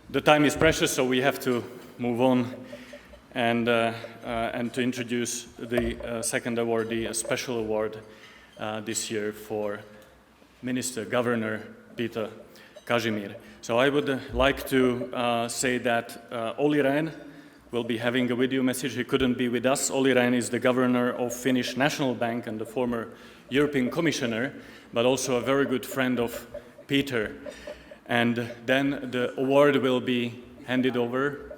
The time is precious, so we have to move on and to introduce the second awardee, a special award this year for Minister Governor Peter Kažimír. So I would like to say that Olli Rehn will be having a video message. He couldn't be with us. Olli Rehn is the governor of Finnish National Bank and the former European Commissioner, but also a very good friend of Peter. And then the award will be handed over.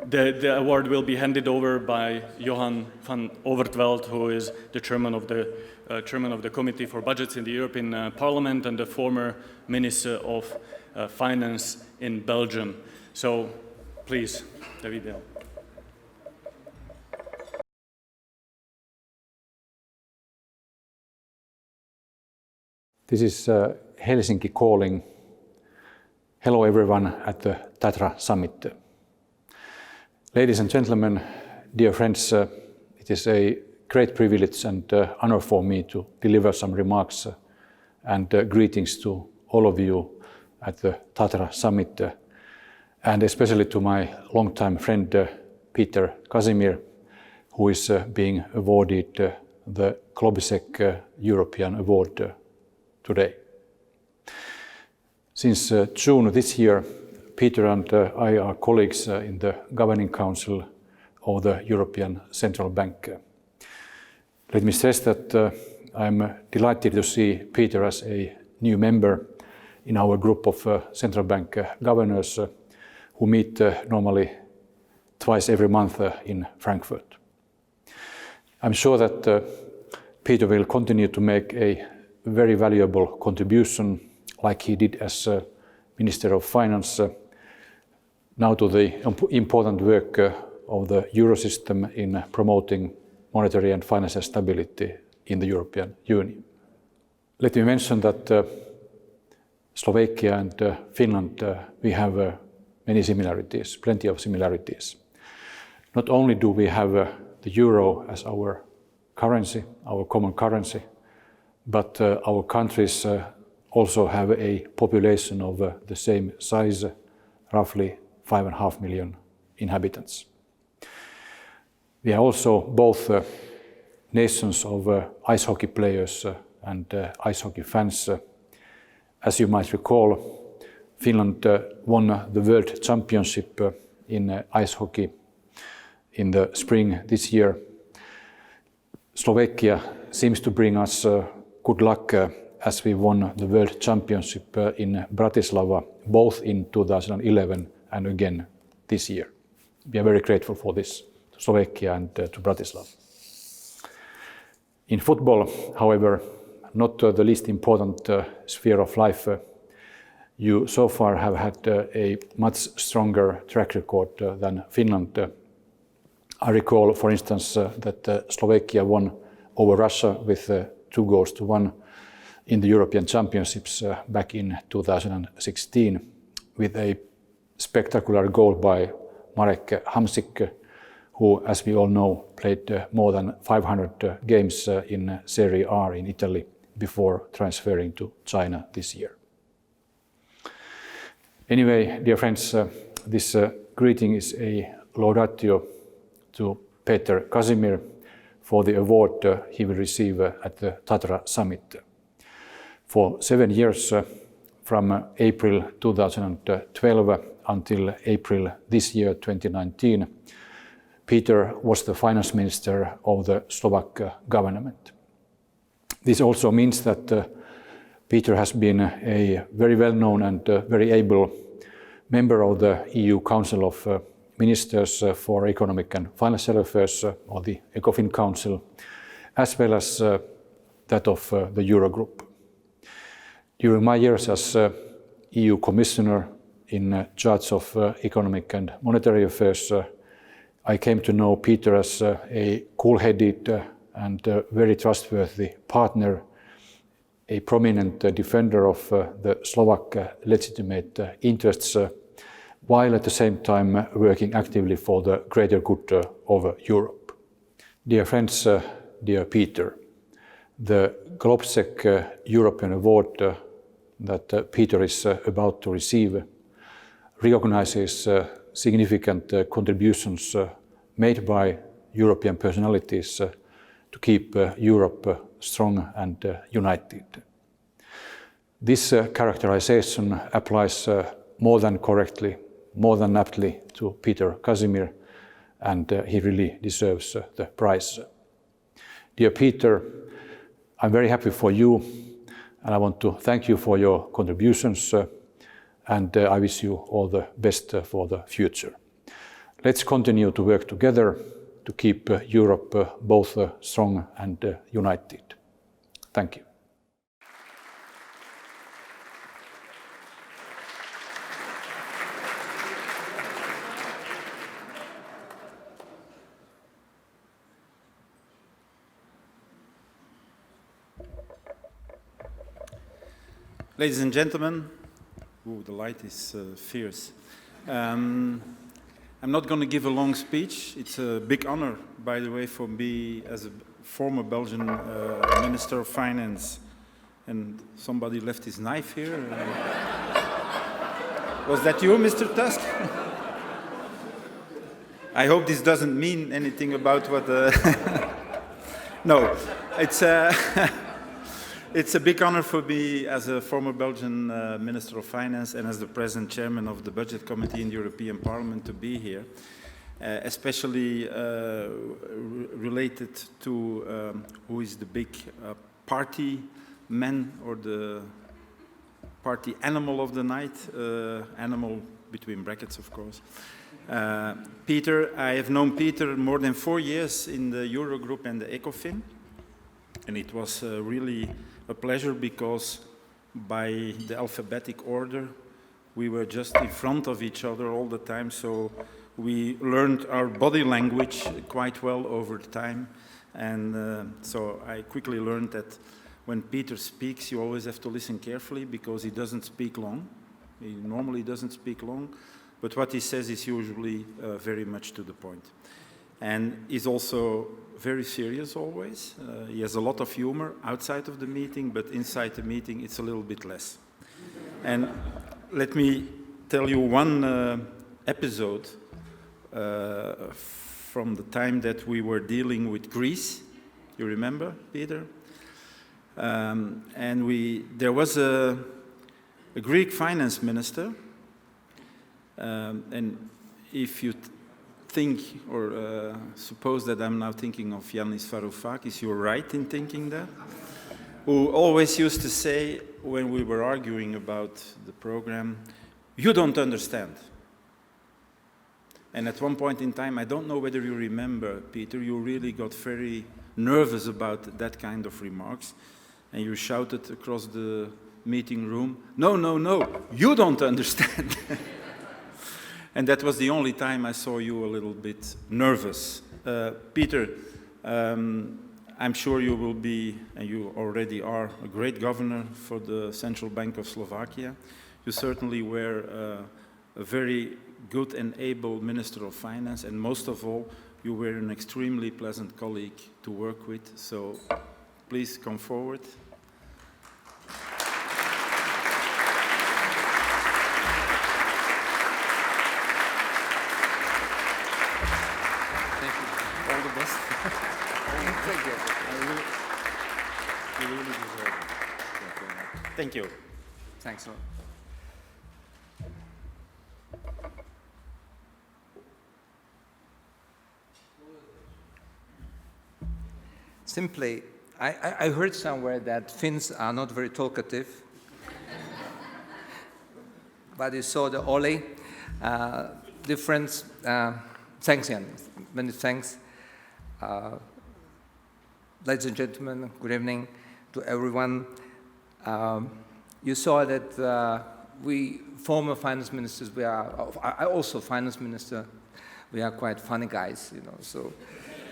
The award will be handed over by JOHAN van OVERTVELDT, who is the chairman of the Committee for Budgets in the European Parliament and the former Minister of Finance in Belgium. So, please, the video. This is Helsinki calling. Hello everyone at the Tatra summit. Ladies and gentlemen, dear friends, it is a great privilege and honor for me to deliver some remarks and greetings to all of you at the Tatra summit, and especially to my longtime friend Peter Kažimír, who is being awarded the GLOBSEC European Award today. Since June this year, Peter and I are colleagues in the Governing Council of the European Central Bank. Let me stress that I'm delighted to see Peter as a new member in our group of Central Bank governors who meet normally twice every month in Frankfurt. I'm sure that Peter will continue to make a very valuable contribution, like he did as Minister of Finance, now to the important work of the Eurosystem in promoting monetary and financial stability in the European Union. Let me mention that Slovakia and Finland, we have many similarities, plenty of similarities. Not only do we have the euro as our currency, our common currency, but our countries also have a population of the same size, roughly 5.5 million inhabitants. We are also both nations of ice hockey players and ice hockey fans. As you might recall, Finland won the World Championship in ice hockey in the spring this year. Slovakia seems to bring us good luck as we won the World Championship in Bratislava, both in 2011 and again this year. We are very grateful for this to Slovakia and to Bratislava. In football, however, not the least important sphere of life, you so far have had a much stronger track record than Finland. I recall, for instance, that Slovakia won over Russia with 2-1 in the European Championships back in 2016 with a spectacular goal by Marek Hamsik, who, as we all know, played more than 500 games in Serie A in Italy before transferring to China this year. Anyway, dear friends, this greeting is a laudatio to Peter Kažimír for the award he will receive at the Tatra summit. For 7 years, from April 2012 until April this year, 2019, Peter was the finance minister of the Slovak government. This also means that Peter has been a very well-known and very able member of the EU Council of Ministers for Economic and Financial Affairs, or the ECOFIN Council, as well as that of the Eurogroup. During my years as EU Commissioner in charge of Economic and Monetary Affairs, I came to know Peter as a cool-headed and very trustworthy partner, a prominent defender of the Slovak legitimate interests, while at the same time working actively for the greater good of Europe. Dear friends, dear Peter, the GLOBSEC European Award that Peter is about to receive recognizes significant contributions made by European personalities to keep Europe strong and united. This characterization applies more than correctly, more than aptly to Peter Kažimír, and he really deserves the prize. Dear Peter, I'm very happy for you, and I want to thank you for your contributions, and I wish you all the best for the future. Let's continue to work together to keep Europe both strong and united. Thank you. Ladies and gentlemen, ooh, the light is fierce. I'm not going to give a long speech. It's a big honor, by the way, for me as a former Belgian Minister of Finance. And somebody left his knife here. Was that you, Mr. Tusk? I hope this doesn't mean anything about what... No, it's a big honor for me as a former Belgian Minister of Finance and as the present chairman of the Budget Committee in the European Parliament to be here, especially related to who is the big party man or the party animal of the night, animal between brackets, of course. Peter, I have known Peter more than 4 years in the Eurogroup and the ECOFIN, and it was really a pleasure because by the alphabetic order we were just in front of each other all the time, so we learned our body language quite well over time, and so I quickly learned that when Peter speaks you always have to listen carefully because he doesn't speak long. He normally doesn't speak long, but what he says is usually very much to the point. And he's also very serious always. He has a lot of humor outside of the meeting, but inside the meeting it's a little bit less. And let me tell you one episode from the time that we were dealing with Greece. You remember, Peter? And there was a Greek finance minister, and if you think or suppose that I'm now thinking of Yanis Varoufakis, you're right in thinking that, who always used to say when we were arguing about the program, you don't understand. And at one point in time, I don't know whether you remember, Peter, you really got very nervous about that kind of remarks, and you shouted across the meeting room, no, no, no, you don't understand. And that was the only time I saw you a little bit nervous. Peter, I'm sure you will be, and you already are, a great governor for the Central Bank of Slovakia. You certainly were a very good and able Minister of Finance, and most of all, you were an extremely pleasant colleague to work with. So please come forward. Thank you. Thanks a lot. Simply, I heard somewhere that Finns are not very talkative, but you saw the Oli difference. Thanks, Jan. Many thanks. Ladies and gentlemen, good evening to everyone. You saw that we former finance ministers, I also finance minister, we are quite funny guys, you know,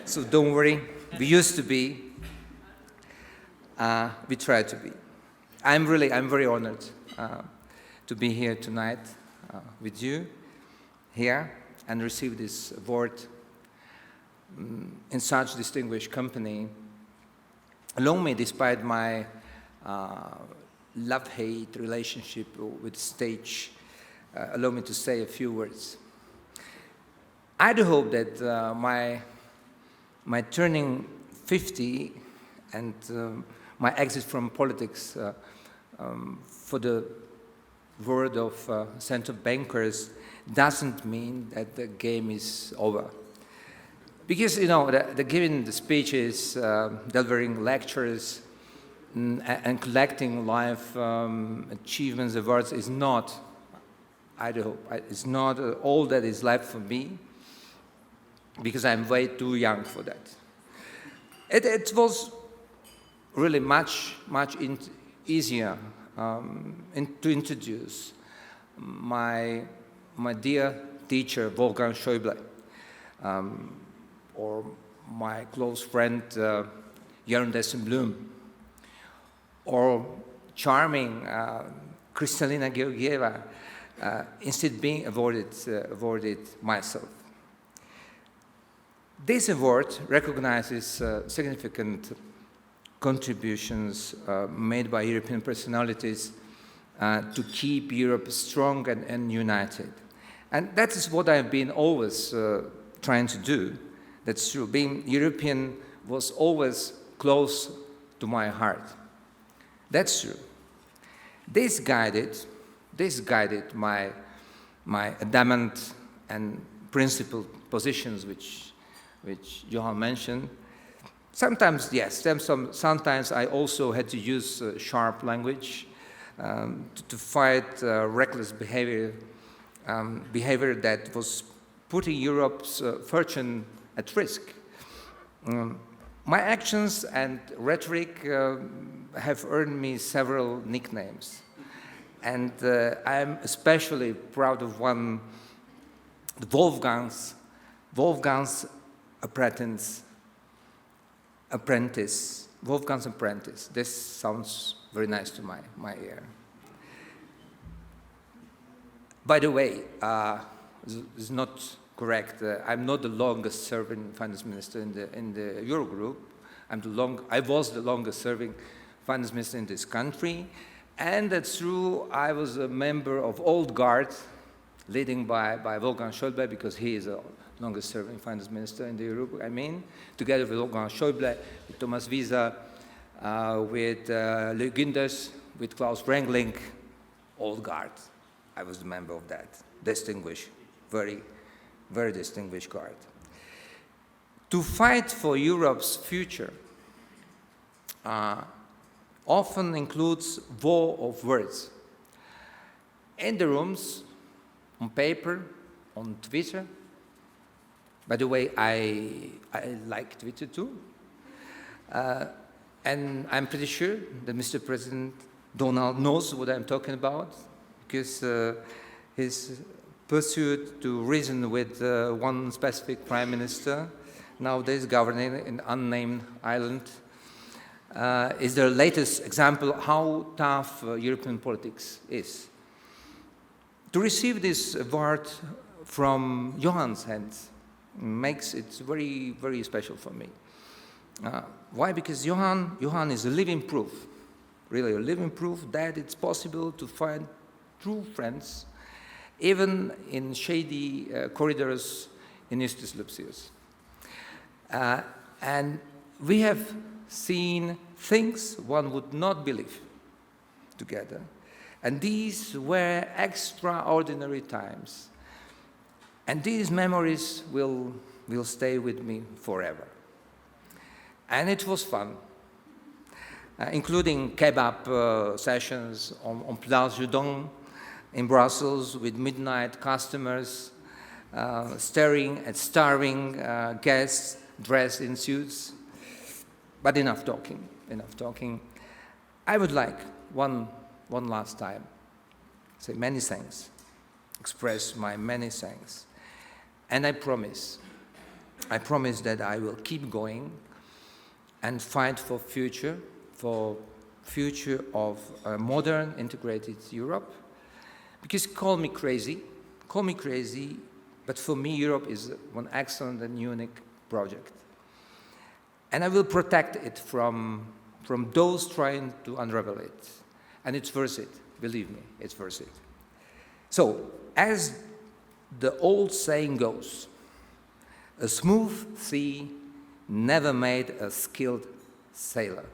so don't worry, we used to be, we try to be. I'm very honored to be here tonight with you here and receive this award in such distinguished company. Allow me, despite my love-hate relationship with stage, allow me to say a few words. I do hope that my turning 50 and my exit from politics for the word of central bankers doesn't mean that the game is over. Because, you know, the giving the speeches, delivering lectures, and collecting life achievements, awards is not, I do hope, it's not all that is left for me, because I'm way too young for that. It was really much easier to introduce my dear teacher, Wolfgang Schäuble, or my close friend, Jeroen Dijsselbloem, or charming Kristalina Georgieva, instead being awarded myself. This award recognizes significant contributions made by European personalities to keep Europe strong and united. And that is what I've been always trying to do. That's true. Being European was always close to my heart. That's true. This guided my adamant and principled positions, which Johan mentioned. Sometimes, yes, sometimes I also had to use sharp language to fight reckless behavior that was putting Europe's fortune at risk. My actions and rhetoric have earned me several nicknames. And I'm especially proud of one, Wolfgang's apprentice. Wolfgang's apprentice. This sounds very nice to my ear. By the way, it's not correct. I'm not the longest serving finance minister in the Eurogroup. I was the longest serving finance minister in this country. And that's true, I was a member of Old Guard, leading by Wolfgang Schäuble, because he is the longest serving finance minister in the Eurogroup, together with Wolfgang Schäuble, with Thomas Wieser, with Le Günders, with Klaus Brengling, Old Guard. I was a member of that. Distinguished, very, very distinguished guard. To fight for Europe's future often includes war of words. In the rooms, on paper, on Twitter. By the way, I like Twitter too. And I'm pretty sure that Mr. President Donald knows what I'm talking about, because his pursuit to reason with one specific prime minister, nowadays governing an unnamed island, is the latest example of how tough European politics is. To receive this award from Johan's hands makes it very, very special for me. Why? Because Johan is a living proof, really a living proof that it's possible to find true friends even in shady corridors in Justus Lipsius. And we have seen things one would not believe together. And these were extraordinary times. And these memories will stay with me forever. And it was fun, including kebab sessions on Place Judon in Brussels with midnight customers, staring at starving guests dressed in suits. But enough talking, enough talking. I would like one last time say many thanks, express my many thanks. And I promise that I will keep going and fight for future of a modern, integrated Europe. Because call me crazy, but for me Europe is one excellent and unique project. And I will protect it from those trying to unravel it. And it's worth it, believe me, it's worth it. So, as the old saying goes, a smooth sea never made a skilled sailor.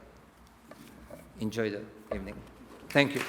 Enjoy the evening. Thank you.